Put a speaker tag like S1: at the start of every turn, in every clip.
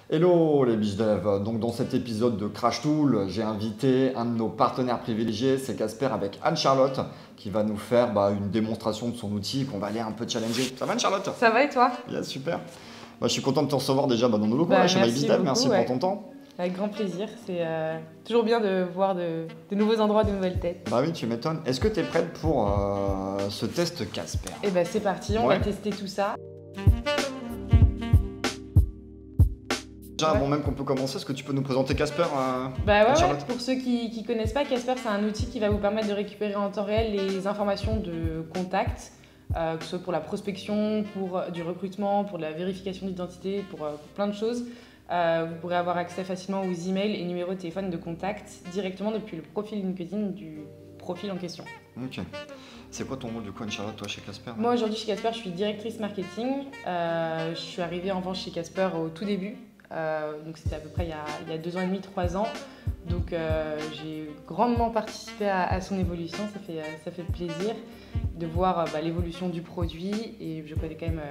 S1: Hello les bizdev, donc dans cet épisode de Crash Tool, j'ai invité un de nos partenaires privilégiés, c'est Casper avec Anne-Charlotte, qui va nous faire une démonstration de son outil qu'on va aller un peu challenger. Ça va Anne-Charlotte?
S2: Ça va et toi?
S1: Yeah, super. Je suis content de te recevoir déjà dans nos locaux chez
S2: Merci
S1: MyBizDev,
S2: beaucoup,
S1: merci pour ton temps.
S2: Avec grand plaisir, c'est toujours bien de voir de nouveaux endroits, de nouvelles têtes.
S1: Bah oui, tu m'étonnes. Est-ce que tu es prête pour ce test Casper?
S2: Et bah c'est parti, on va tester tout ça.
S1: Déjà, avant même qu'on peut commencer, est-ce que tu peux nous présenter Casper?
S2: Ouais, pour ceux qui connaissent pas, Casper c'est un outil qui va vous permettre de récupérer en temps réel les informations de contact, que ce soit pour la prospection, pour du recrutement, pour de la vérification d'identité, pour plein de choses. Vous pourrez avoir accès facilement aux emails et numéros de téléphone de contact directement depuis le profil LinkedIn du profil en question.
S1: Ok. C'est quoi ton rôle du coup, Anne-Charlotte, toi chez Casper?
S2: Moi aujourd'hui chez Casper, je suis directrice marketing. Je suis arrivée en revanche chez Casper au tout début. Donc c'était à peu près il y a 2 ans et demi, 3 ans. Donc j'ai grandement participé à son évolution, ça fait plaisir de voir l'évolution du produit et je connais quand même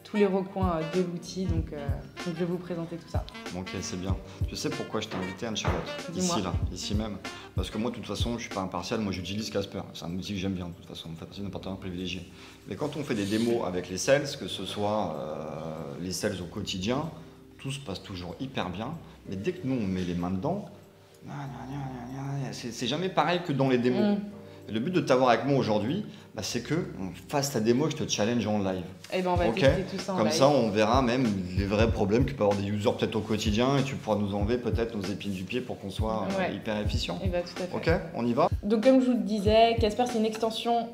S2: tous les recoins de l'outil, donc je vais vous présenter tout ça.
S1: Ok, c'est bien. Tu sais pourquoi je t'ai invité, Anne-Charlotte? Ici même. Parce que moi, de toute façon, je ne suis pas impartial, moi j'utilise Casper. C'est un outil que j'aime bien, de toute façon, on fait partie d'un partenaire privilégié. Mais quand on fait des démos avec les sales, que ce soit les sales au quotidien, tout se passe toujours hyper bien. Mais dès que nous, on met les mains dedans, c'est jamais pareil que dans les démos. Et le but de t'avoir avec moi aujourd'hui, c'est que fasse ta démo, je te challenge en live.
S2: Et on va tester tout ça en live.
S1: Comme ça, on verra même les vrais problèmes que peut avoir des users peut-être au quotidien et tu pourras nous enlever peut-être nos épines du pied pour qu'on soit hyper efficient.
S2: Et tout à fait.
S1: Ok, on y va?
S2: Donc comme je vous le disais, Casper c'est une extension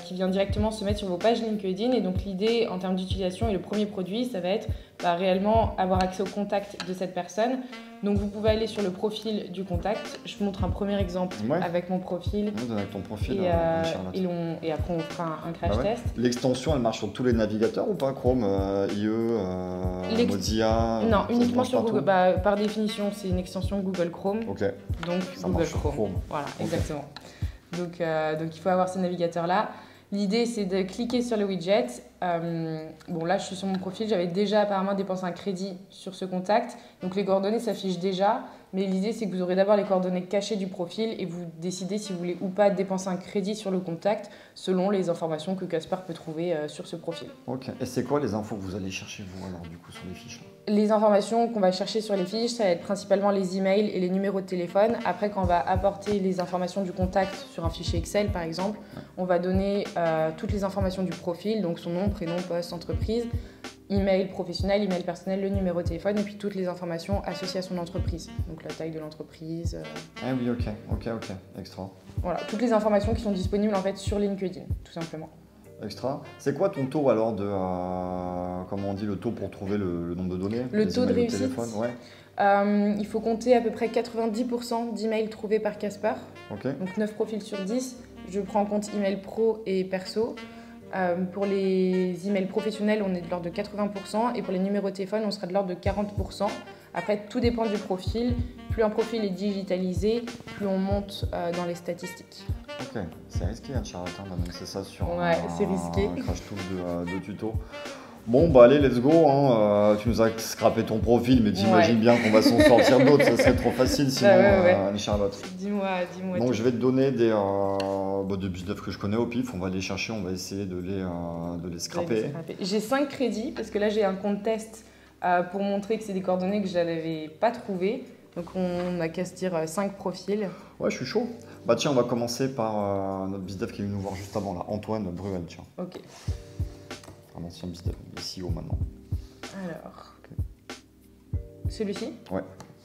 S2: qui vient directement se mettre sur vos pages LinkedIn et donc l'idée en termes d'utilisation et le premier produit, ça va être réellement avoir accès au contact de cette personne. Donc vous pouvez aller sur le profil du contact. Je vous montre un premier exemple avec mon profil.
S1: Avec ton profil,
S2: et après on fera un crash test.
S1: L'extension elle marche sur tous les navigateurs ou pas? Chrome, IE, Mozilla?
S2: Non, uniquement sur Google. Par définition c'est une extension Google Chrome.
S1: Ok.
S2: Donc
S1: ça
S2: Google
S1: marche sur
S2: Chrome. Voilà, exactement. Donc il faut avoir ces navigateurs là. L'idée, c'est de cliquer sur le widget. Là, je suis sur mon profil. J'avais déjà apparemment dépensé un crédit sur ce contact. Donc, les coordonnées s'affichent déjà. Mais l'idée, c'est que vous aurez d'abord les coordonnées cachées du profil et vous décidez si vous voulez ou pas dépenser un crédit sur le contact selon les informations que Casper peut trouver sur ce profil.
S1: Ok. Et c'est quoi les infos que vous allez chercher, vous, alors, du coup, sur les fiches?
S2: Les informations qu'on va chercher sur les fiches, ça va être principalement les emails et les numéros de téléphone. Après, quand on va apporter les informations du contact sur un fichier Excel, par exemple, on va donner toutes les informations du profil, donc son nom, prénom, poste, entreprise, email professionnel, email personnel, le numéro de téléphone et puis toutes les informations associées à son entreprise. Donc la taille de l'entreprise.
S1: Ah oui, ok, extra.
S2: Voilà, toutes les informations qui sont disponibles en fait sur LinkedIn, tout simplement.
S1: Extra. C'est quoi ton taux alors de, comment on dit, le taux pour trouver le nombre de données?
S2: Le taux de réussite. Il faut compter à peu près 90% d'emails trouvés par Casper. Donc 9 profils sur 10. Je prends en compte email pro et perso. Pour les emails professionnels, on est de l'ordre de 80% et pour les numéros de téléphone, on sera de l'ordre de 40%. Après, tout dépend du profil. Plus un profil est digitalisé, plus on monte dans les statistiques.
S1: Ok, c'est risqué, Anne-Charlotte, d'annoncer ça sur
S2: c'est risqué.
S1: Un crash tool de tuto. Bon, allez, let's go. Tu nous as scrappé ton profil, mais t'imagines bien qu'on va s'en sortir d'autres. Ça serait trop facile sinon, Anne-Charlotte.
S2: Dis-moi.
S1: Donc, je vais te donner des bizdev que je connais au pif. On va les chercher, on va essayer de les scraper.
S2: J'ai 5 crédits parce que là, j'ai un compte test pour montrer que c'est des coordonnées que je n'avais pas trouvées. Donc, on n'a qu'à se dire 5 profils.
S1: Ouais, je suis chaud. Tiens, on va commencer par notre bizdev qui est venu nous voir juste avant, là, Antoine Bruel. Tiens.
S2: Ok.
S1: Un ancien bizdev, SEO maintenant.
S2: Alors. Celui-ci?
S1: Ouais.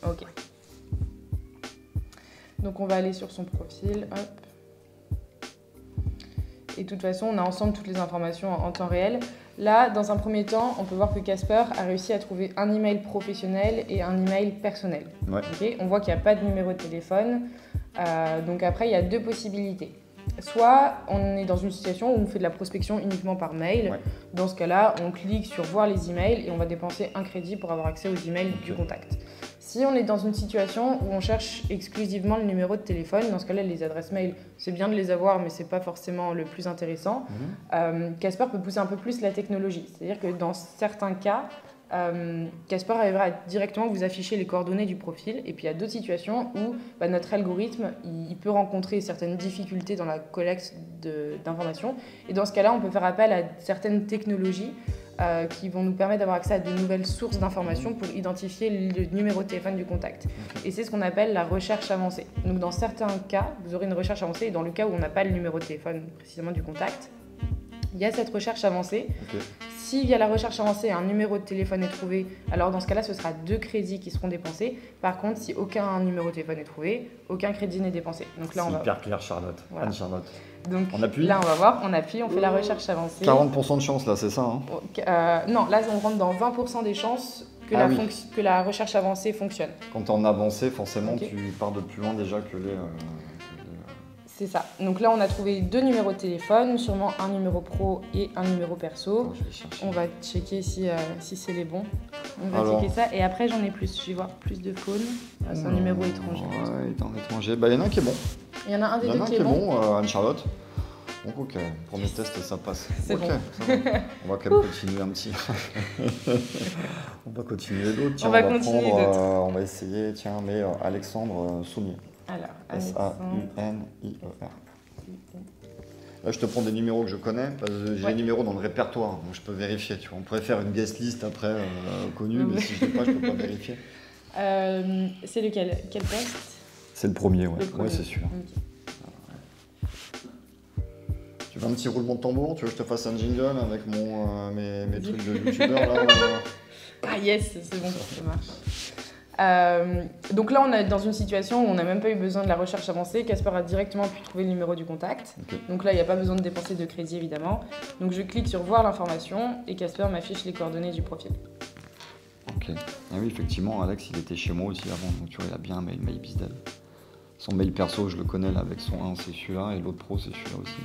S2: Ok. Donc, on va aller sur son profil. Hop. Et de toute façon, on a ensemble toutes les informations en temps réel. Là, dans un premier temps, on peut voir que Casper a réussi à trouver un email professionnel et un email personnel. Okay, on voit qu'il n'y a pas de numéro de téléphone. Donc après, il y a 2 possibilités. Soit on est dans une situation où on fait de la prospection uniquement par mail. Dans ce cas-là, on clique sur voir les emails et on va dépenser un crédit pour avoir accès aux emails du contact. Si on est dans une situation où on cherche exclusivement le numéro de téléphone, dans ce cas-là, les adresses mail, c'est bien de les avoir, mais ce n'est pas forcément le plus intéressant. Casper peut pousser un peu plus la technologie. C'est-à-dire que dans certains cas, Casper arrivera à directement vous afficher les coordonnées du profil. Et puis il y a d'autres situations où notre algorithme il peut rencontrer certaines difficultés dans la collecte d'informations. Et dans ce cas-là, on peut faire appel à certaines technologies qui vont nous permettre d'avoir accès à de nouvelles sources d'informations pour identifier le numéro de téléphone du contact. Et c'est ce qu'on appelle la recherche avancée. Donc dans certains cas, vous aurez une recherche avancée et dans le cas où on n'a pas le numéro de téléphone précisément du contact, il y a cette recherche avancée. Si via la recherche avancée un numéro de téléphone est trouvé, alors dans ce cas-là, ce sera 2 crédits qui seront dépensés. Par contre, si aucun numéro de téléphone est trouvé, aucun crédit n'est dépensé. Donc là,
S1: c'est hyper clair, Charlotte.
S2: Voilà.
S1: Anne-Charlotte.
S2: Donc
S1: on appuie.
S2: Là, on va voir, on appuie, on fait la recherche avancée.
S1: 40% de chance, là, c'est ça
S2: non, là, on rentre dans 20% des chances que la recherche avancée fonctionne.
S1: Quand tu es en avancée, forcément, tu pars de plus loin déjà que les...
S2: C'est ça. Donc là, on a trouvé 2 numéros de téléphone, sûrement un numéro pro et un numéro perso. On va checker si c'est les bons. On va checker ça. Et après, j'en ai plus. Je vais voir plus de phone. C'est un numéro étranger.
S1: Ouais, il est en étranger. Il y en a un qui est bon.
S2: Il y en a un des deux qui est bon.
S1: Anne-Charlotte. Donc ok, premier test, ça passe.
S2: C'est bon.
S1: Ça va. On va quand même continuer un petit. On va continuer d'autres.
S2: On va continuer d'autres.
S1: On va essayer, mais Alexandre Saunier.
S2: Alors,
S1: S-A-U-N-I-E-R. Là, je te prends des numéros que je connais, parce que j'ai les numéros dans le répertoire, donc je peux vérifier. Tu vois. On pourrait faire une guest list après connue, mais si je ne l'ai pas, je ne peux pas vérifier.
S2: C'est lequel? Quel poste?
S1: C'est le premier, ouais. Ouais, c'est sûr.
S2: Okay.
S1: Tu veux un petit roulement de tambour? Tu veux que je te fasse un jingle avec mes trucs de youtubeur là
S2: Ah yes, c'est bon, ça marche. Donc là, on est dans une situation où on n'a même pas eu besoin de la recherche avancée. Casper a directement pu trouver le numéro du contact. Donc là, il n'y a pas besoin de dépenser de crédit, évidemment. Donc je clique sur voir l'information et Casper m'affiche les coordonnées du profil.
S1: Ok. Ah oui, effectivement, Alex, il était chez moi aussi avant. Donc tu vois, il a bien un mail BizDev. Son mail perso, je le connais là avec son 1, c'est celui-là, et l'autre pro, c'est celui-là aussi.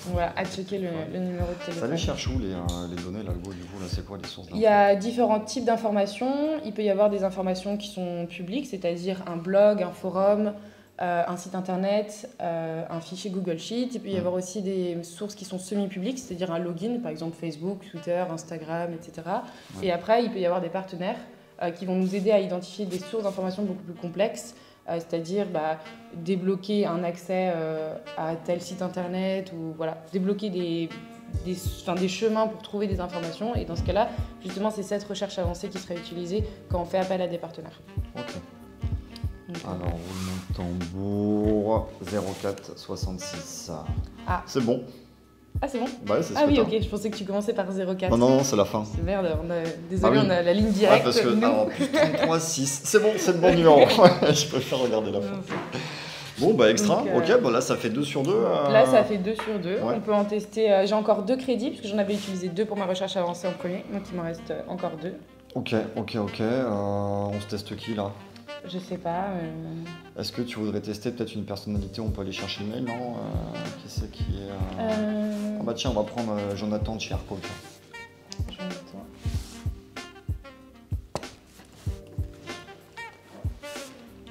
S2: Voilà, à checker le numéro de téléphone.
S1: Ça les cherche où les données, l'algo, du coup, là, c'est quoi les sources d'infos?
S2: Il y a différents types d'informations. Il peut y avoir des informations qui sont publiques, c'est-à-dire un blog, un forum, un site internet, un fichier Google Sheet. Il peut y avoir aussi des sources qui sont semi-publiques, c'est-à-dire un login, par exemple Facebook, Twitter, Instagram, etc. Et après, il peut y avoir des partenaires qui vont nous aider à identifier des sources d'informations beaucoup plus complexes. C'est-à-dire débloquer un accès à tel site internet ou voilà, débloquer des chemins pour trouver des informations. Et dans ce cas-là, justement, c'est cette recherche avancée qui serait utilisée quand on fait appel à des partenaires.
S1: Ok. Alors, roulement de tambour 04 66.
S2: Ah.
S1: C'est bon.
S2: Ah, c'est bon?
S1: Ouais, c'est
S2: ah oui, ok, je pensais que tu commençais par 04.
S1: Non, c'est la fin.
S2: C'est merde, désolé, on a la ligne directe.
S1: Ouais, parce que, alors, plus 33 6. C'est bon, c'est le bon numéro. Je préfère regarder la fin. Bon, extra. Donc, ok, là, ça fait 2 sur 2.
S2: Là, ça fait 2 sur 2.
S1: Ouais.
S2: On peut en tester. J'ai encore 2 crédits, parce que j'en avais utilisé 2 pour ma recherche avancée en premier. Donc, il m'en reste encore 2.
S1: Ok. On se teste qui, là?
S2: Je sais pas.
S1: Est-ce que tu voudrais tester peut-être une personnalité? On peut aller chercher le mail, non? Qui c'est qui est... Ah bah tiens, on va prendre Jonathan Tchierko.
S2: Jonathan.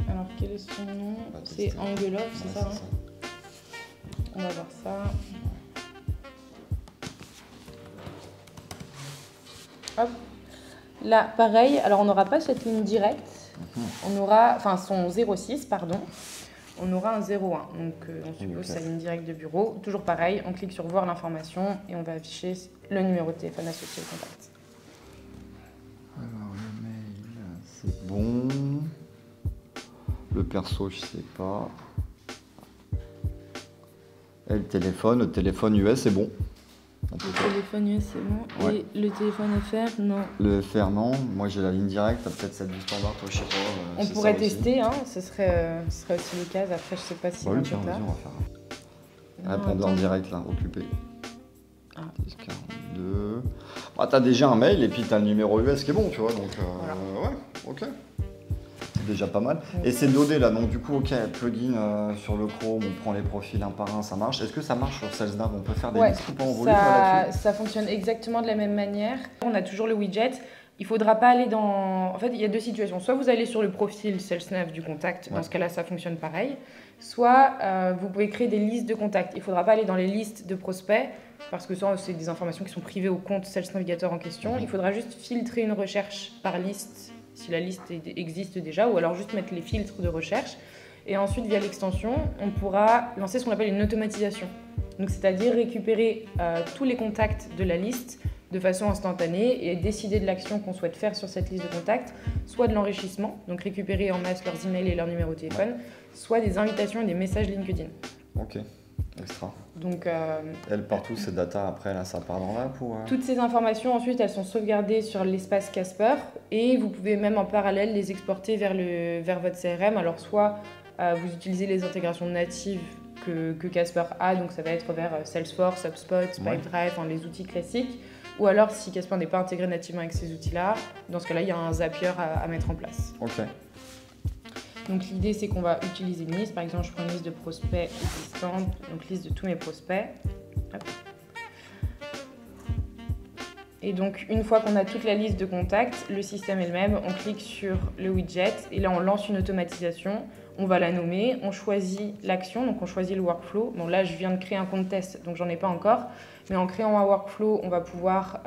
S2: Alors, quel est son nom? C'est Angelov, c'est ça, hein? On va voir ça. Hop. Là, pareil. Alors, on n'aura pas cette ligne directe. On aura, son 06, pardon. On aura un 01. Donc, on suppose sa ligne directe de bureau. Toujours pareil, on clique sur voir l'information et on va afficher le numéro de téléphone associé au contact.
S1: Alors, le mail, c'est bon. Le perso, je sais pas. Et le téléphone US, c'est bon.
S2: Le téléphone US, c'est bon.
S1: Ouais.
S2: Et le téléphone FR, non.
S1: Le FR, non. Moi, j'ai la ligne directe. T'as peut-être celle du standard, toi, je sais pas.
S2: On pourrait tester, hein. Ce serait aussi le cas. Après, je sais pas si
S1: tiens, vas-y, on va faire. Répondeur en direct, là, occupé. 10 42. T'as déjà un mail et puis t'as le numéro US qui est bon, tu vois. Donc, voilà. Ouais, ok. C'est déjà pas mal. Et ces données là, donc du coup, ok, plugin sur le Chrome, on prend les profils un par un, ça marche. Est-ce que ça marche sur SalesNav? On peut faire des listes ou pas en volume là-dessus?
S2: Ça fonctionne exactement de la même manière. On a toujours le widget. Il ne faudra pas aller dans... En fait, il y a deux situations. Soit vous allez sur le profil SalesNav du contact, dans ce cas-là, ça fonctionne pareil. Soit vous pouvez créer des listes de contacts. Il ne faudra pas aller dans les listes de prospects, parce que ça, c'est des informations qui sont privées au compte Sales Navigator en question. Il faudra juste filtrer une recherche par liste, si la liste existe déjà, ou alors juste mettre les filtres de recherche. Et ensuite, via l'extension, on pourra lancer ce qu'on appelle une automatisation. Donc, c'est-à-dire récupérer tous les contacts de la liste de façon instantanée et décider de l'action qu'on souhaite faire sur cette liste de contacts, soit de l'enrichissement, donc récupérer en masse leurs emails et leur numéro de téléphone, soit des invitations et des messages LinkedIn.
S1: Ok, extra.
S2: Donc,
S1: elle part tous ces data après, là, ça part dans l'app ou
S2: toutes ces informations, ensuite, elles sont sauvegardées sur l'espace Casper et vous pouvez même en parallèle les exporter vers votre CRM. Alors, soit vous utilisez les intégrations natives que Casper a, donc ça va être vers Salesforce, HubSpot, Pipedrive, les outils classiques. Ou alors, si Casper n'est pas intégré nativement avec ces outils-là, dans ce cas-là, il y a un Zapier à mettre en place.
S1: Ok.
S2: Donc l'idée, c'est qu'on va utiliser une liste. Par exemple, je prends une liste de prospects existantes, donc liste de tous mes prospects. Hop. Et donc, une fois qu'on a toute la liste de contacts, le système est le même. On clique sur le widget et là, on lance une automatisation. On va la nommer, on choisit l'action, donc on choisit le workflow. Bon, là, je viens de créer un compte test, donc j'en ai pas encore. Mais en créant un workflow, on va pouvoir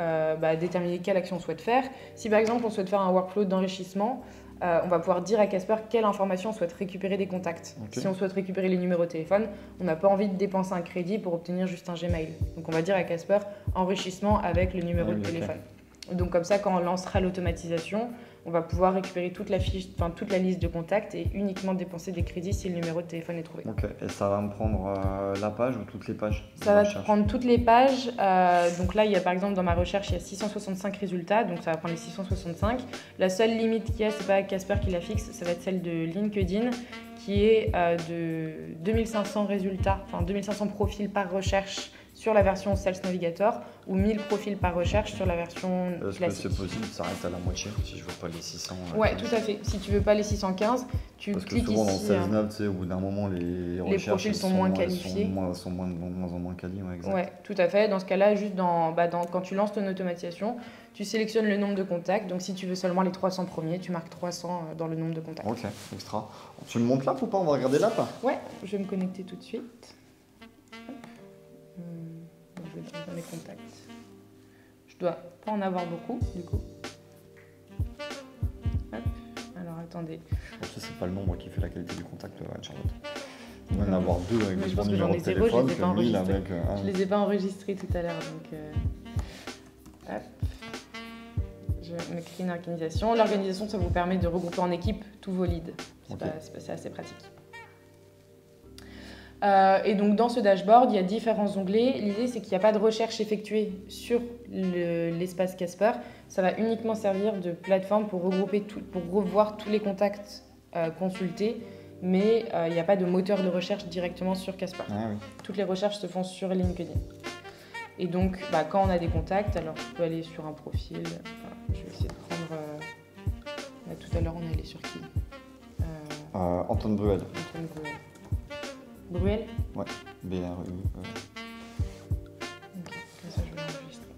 S2: déterminer quelle action on souhaite faire. Si par exemple, on souhaite faire un workflow d'enrichissement, on va pouvoir dire à Casper quelle information on souhaite récupérer des contacts. Okay. Si on souhaite récupérer les numéros de téléphone, on n'a pas envie de dépenser un crédit pour obtenir juste un Gmail. Donc on va dire à Casper enrichissement avec le numéro de téléphone. Donc comme ça, quand on lancera l'automatisation, on va pouvoir récupérer toute la liste de contacts et uniquement dépenser des crédits si le numéro de téléphone est trouvé.
S1: Ok, et ça va me prendre la page ou toutes les pages?
S2: Ça va prendre toutes les pages. Donc là, il y a par exemple dans ma recherche, il y a 665 résultats, donc ça va prendre les 665. La seule limite qu'il y a, c'est pas Casper qui la fixe, ça va être celle de LinkedIn, qui est de 2500 résultats, 2500 profils par recherche sur la version Sales Navigator ou 1000 profils par recherche sur la version classique.
S1: Est-ce que c'est possible, ça s'arrête à la moitié si je veux pas les 600?
S2: Ouais, tout à fait. Si tu veux pas les 615, tu cliques ici.
S1: Parce que souvent dans Sales Nav, au bout d'un moment, les
S2: profils sont moins qualifiés.
S1: Sont moins en moins quali. Ouais, exact.
S2: Ouais, tout à fait. Dans ce cas-là, juste quand tu lances ton automatisation, tu sélectionnes le nombre de contacts. Donc si tu veux seulement les 300 premiers, tu marques 300 dans le nombre de contacts.
S1: Ok, extra. Tu me montres l'app ou pas? On va regarder l'app.
S2: Ouais, je vais me connecter tout de suite. Je vais dans mes contacts. Je dois pas en avoir beaucoup, du coup. Hop. Alors, attendez.
S1: Je pense que c'est pas le nombre qui fait la qualité du contact, Charlotte. Il va y en avoir deux avec
S2: le
S1: bon numéro de téléphone,
S2: que 1000 avec... Je les ai pas enregistrés tout à l'heure, donc... Hop. Je me crée une organisation. L'organisation, ça vous permet de regrouper en équipe tous vos leads. C'est assez pratique. Et donc dans ce dashboard, il y a différents onglets. L'idée, c'est qu'il n'y a pas de recherche effectuée sur l'espace Casper. Ça va uniquement servir de plateforme pour revoir tous les contacts consultés, mais il n'y a pas de moteur de recherche directement sur Casper.
S1: Ah, oui.
S2: Toutes les recherches se font sur LinkedIn. Et donc, quand on a des contacts, alors je peux aller sur un profil. Je vais essayer de prendre... tout à l'heure, on est allé sur qui
S1: Antoine Bruel.
S2: Antoine Bruel. Bruel?
S1: Ouais, B-R-U.
S2: Ok, comme ça je vais l'enregistrer.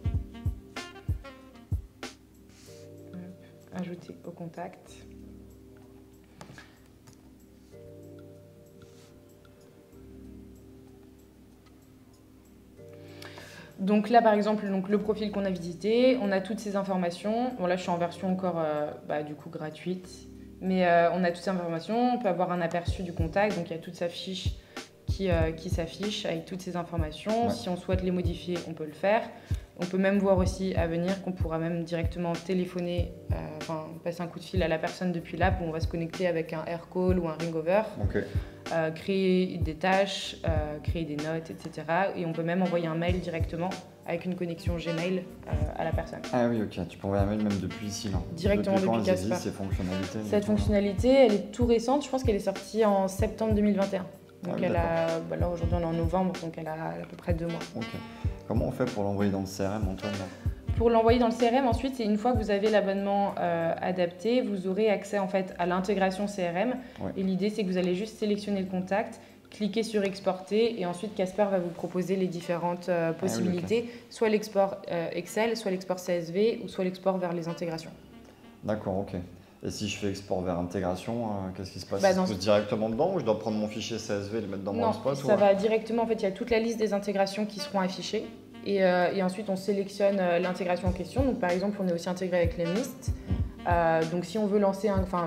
S2: Ajouter au contact. Donc là par exemple, le profil qu'on a visité, on a toutes ces informations. Bon là je suis en version encore du coup gratuite. Mais on a toutes ces informations, on peut avoir un aperçu du contact, donc il y a toute sa fiche qui s'affiche avec toutes ces informations. Ouais. Si on souhaite les modifier, on peut le faire. On peut même voir aussi à venir qu'on pourra même directement téléphoner, passer un coup de fil à la personne depuis l'app où on va se connecter avec un AirCall ou un Ringover,
S1: okay.
S2: Créer des tâches, créer des notes, etc. Et on peut même envoyer un mail directement avec une connexion Gmail à la personne.
S1: Ah oui, ok. Tu peux envoyer un mail même depuis ici, là.
S2: Directement depuis Casper.
S1: Ces fonctionnalités.
S2: Cette fonctionnalité, elle est tout récente. Je pense qu'elle est sortie en septembre 2021. Donc là aujourd'hui on est en novembre, donc elle a à peu près 2 mois.
S1: Ok. Comment on fait pour l'envoyer dans le CRM, Antoine?
S2: Pour l'envoyer dans le CRM, ensuite, c'est une fois que vous avez l'abonnement adapté, vous aurez accès en fait à l'intégration CRM. Ouais. Et l'idée, c'est que vous allez juste sélectionner le contact, cliquer sur exporter et ensuite Casper va vous proposer les différentes possibilités, soit l'export Excel, soit l'export CSV ou soit l'export vers les intégrations.
S1: D'accord, ok. Et si je fais export vers intégration, qu'est-ce qui se passe?
S2: Bah,
S1: Ça se pose directement dedans ou je dois prendre mon fichier CSV et le mettre dans mon
S2: Non,
S1: hotspot
S2: ça va directement. En fait, il y a toute la liste des intégrations qui seront affichées. Et ensuite, on sélectionne l'intégration en question. Donc, par exemple, on est aussi intégré avec Lemlist. Donc, si on veut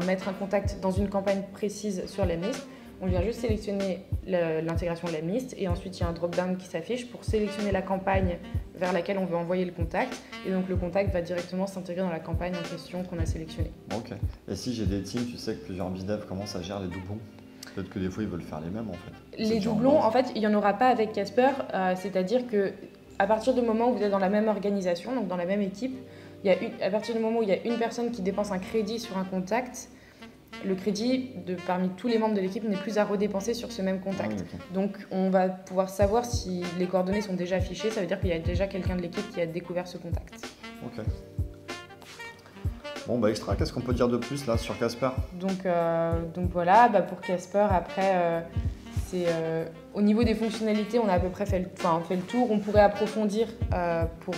S2: mettre un contact dans une campagne précise sur Lemlist, on vient juste sélectionner l'intégration Lemlist. Et ensuite, il y a un drop-down qui s'affiche pour sélectionner la campagne vers laquelle on veut envoyer le contact. Et donc, le contact va directement s'intégrer dans la campagne en question qu'on a sélectionnée.
S1: Ok. Et si j'ai des teams, tu sais que plusieurs BizDev, comment ça gère les doublons? Peut-être que des fois, ils veulent faire les mêmes en fait.
S2: Les doublons, en fait, il n'y en aura pas avec Casper. C'est-à-dire que à partir du moment où vous êtes dans la même organisation, donc dans la même équipe, à partir du moment où il y a une personne qui dépense un crédit sur un contact, le crédit parmi tous les membres de l'équipe n'est plus à redépenser sur ce même contact.
S1: Ah oui, ok.
S2: Donc on va pouvoir savoir si les coordonnées sont déjà affichées, ça veut dire qu'il y a déjà quelqu'un de l'équipe qui a découvert ce contact.
S1: Ok. Bon, bah extra, qu'est-ce qu'on peut dire de plus là sur Casper?
S2: Donc voilà, pour Casper, après, au niveau des fonctionnalités, on a à peu près fait le tour. On pourrait approfondir pour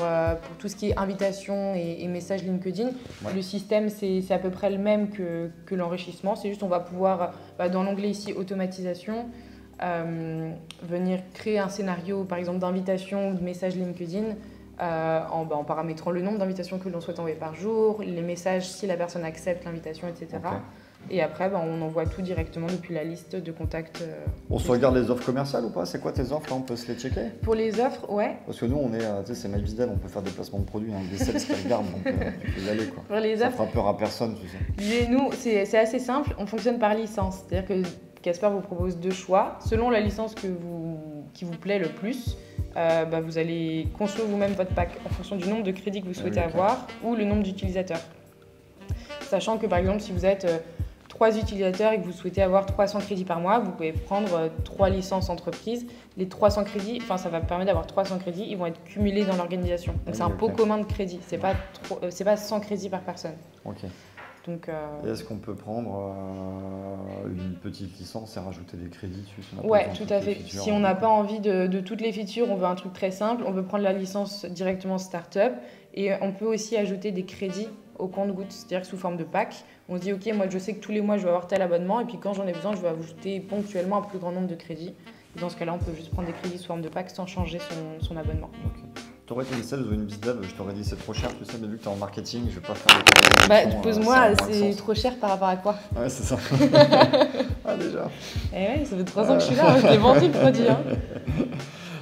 S2: tout ce qui est invitation et messages LinkedIn.
S1: Ouais.
S2: Le système, c'est à peu près le même que l'enrichissement. C'est juste on va pouvoir, dans l'onglet ici, automatisation, venir créer un scénario, par exemple, d'invitation ou de message LinkedIn en paramétrant le nombre d'invitations que l'on souhaite envoyer par jour, les messages si la personne accepte l'invitation, etc.
S1: Ok.
S2: Et après, on envoie tout directement depuis la liste de contacts.
S1: On se regarde les offres commerciales ou pas? C'est quoi tes offres là? On peut se les checker?
S2: Pour les offres, ouais.
S1: Parce que nous, on est, tu sais, c'est MyBizDev, on peut faire des placements de produits, des sales qui regardent, donc tu peux y aller quoi.
S2: Pour les
S1: Ça
S2: offres,
S1: fera peur à personne, tu sais.
S2: nous, c'est assez simple. On fonctionne par licence. C'est-à-dire que Casper vous propose 2 choix. Selon la licence qui vous plaît le plus, vous allez construire vous-même votre pack en fonction du nombre de crédits que vous souhaitez avoir ou le nombre d'utilisateurs. Sachant que par exemple, si vous êtes 3 utilisateurs et que vous souhaitez avoir 300 crédits par mois, vous pouvez prendre 3 licences entreprises. Les 300 crédits, ça va permettre d'avoir 300 crédits, ils vont être cumulés dans l'organisation. Donc c'est un pot commun de crédits, c'est pas 100 crédits par personne.
S1: Ok.
S2: Donc,
S1: Et est-ce qu'on peut prendre une petite licence et rajouter des crédits dessus?
S2: Ouais, tout à fait. Si on n'a pas envie de toutes les features, on veut un truc très simple, on peut prendre la licence directement Startup et on peut aussi ajouter des crédits au compte-gouttes, c'est-à-dire sous forme de pack. On se dit, ok, moi je sais que tous les mois je vais avoir tel abonnement et puis quand j'en ai besoin, je vais ajouter ponctuellement un plus grand nombre de crédits. Et dans ce cas-là, on peut juste prendre des crédits sous forme de pack sans changer son abonnement.
S1: Ok. T'aurais été une sales ou une bizdev, je t'aurais dit c'est trop cher, tu sais, mais vu que t'es en marketing, je vais pas faire des
S2: pose-moi, c'est trop cher par rapport à quoi?
S1: Ouais, c'est ça. Ah, déjà.
S2: Eh ouais, ça fait 3 ans que je suis là, je l'ai vendu le produit. Hein.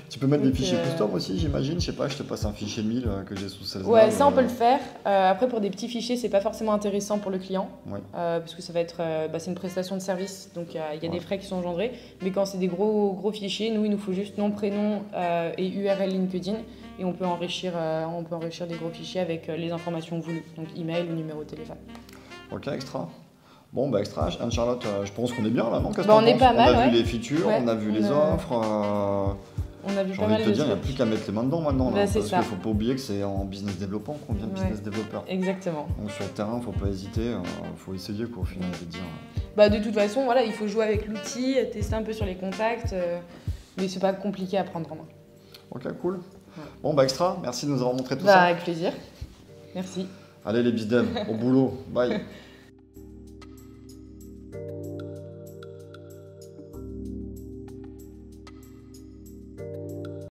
S1: Tu peux mettre des fichiers custom aussi, j'imagine. Je sais pas, je te passe un fichier 1000 que j'ai sous Salesforce.
S2: Ouais, ça on peut le faire. Après, pour des petits fichiers, c'est pas forcément intéressant pour le client.
S1: Ouais.
S2: Parce que ça va être, c'est une prestation de service, donc il y a des frais qui sont engendrés. Mais quand c'est des gros fichiers, il nous faut juste nom, prénom et URL LinkedIn. Et on peut enrichir des gros fichiers avec les informations voulues, donc email ou numéro de téléphone.
S1: Ok, extra. Bon, extra. Anne-Charlotte, je pense qu'on est bien là, non?
S2: On est pas mal,
S1: On a vu les features, on a vu les offres.
S2: On a vu
S1: j'ai
S2: pas
S1: envie
S2: mal
S1: de te
S2: de
S1: dire, il n'y a
S2: trucs.
S1: plus qu'à mettre les mains dedans maintenant.
S2: C'est
S1: parce qu'il
S2: ça.
S1: ne faut pas oublier que c'est en business développement qu'on devient business développeur.
S2: Exactement.
S1: Donc sur le terrain, il ne faut pas hésiter, il faut essayer au final de dire.
S2: De toute façon, voilà, il faut jouer avec l'outil, tester un peu sur les contacts, mais c'est pas compliqué à prendre en main.
S1: Ok, cool.
S2: Ouais.
S1: Bon, extra, merci de nous avoir montré tout ça.
S2: Avec plaisir. Merci.
S1: Allez les bizdev, au boulot, bye.